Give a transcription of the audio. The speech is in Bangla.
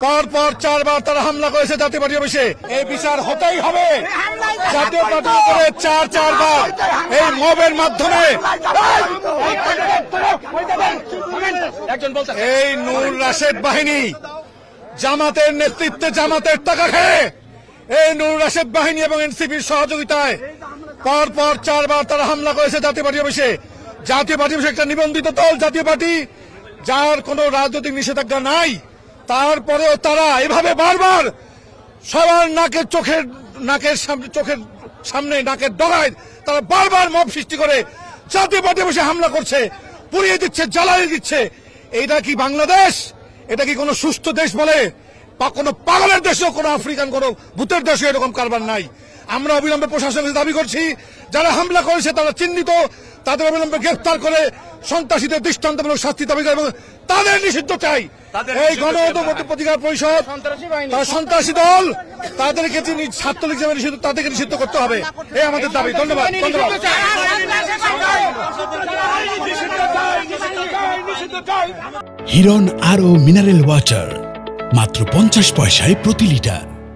পরপর 4 বার তারা হামলা করেছে জাতীয় পার্টি অফিসে। এই বিচার হতেই হবে। জাতীয় পার্টির উপরে 4 বার এই মবের মাধ্যমে এই নূর রাশেদ বাহিনী জামাতের নেতৃত্বে, জামাতের টাকা খেয়ে এই নূর রাশেদ বাহিনী এবং এনসিপির সহযোগিতায় পরপর 4 বার তারা হামলা করেছে জাতীয় পার্টি অফিসে। জাতীয় পার্টি অফিসে একটা নিবন্ধিত দল জাতীয় পার্টি, যার কোনো রাজনৈতিক নিষেধাজ্ঞা নাই, তারপরেও তারা এভাবে বারবার সবার চোখের সামনে নাকের ডগায় তারা বারবার মব সৃষ্টি করে জাতীয় পার্টি অফিসে হামলা করছে, পুড়িয়ে দিচ্ছে, জ্বালিয়ে দিচ্ছে। এইটা কি বাংলাদেশ? এটা কি কোনো সুস্থ দেশ বলে? বা কোনো পাগলের দেশেও, কোনো আফ্রিকান কোনো ভূতের দেশেও এরকম কারবার নাই। আমরা অবিলম্বে প্রশাসনের দাবি করছি, যারা হামলা করেছে তারা চিহ্নিত, তাদের অবিলম্বে গ্রেফতার করে সন্ত্রাসীদের দৃষ্টান্তমূলক শাস্তি দাবি করে এবং তাদের নিষিদ্ধ চাই। এই গণ প্রতিকার পরিষদ তারা সন্ত্রাসী দল, তাদেরকে যিনি ছাত্রলীগ হিসেবে নিষিদ্ধ, তাদেরকে নিষিদ্ধ করতে হবে, এই আমাদের দাবি। ধন্যবাদ। হিরন আরও মিনারেল ওয়াটার মাত্র 50 পয়সায় প্রতি লিটার।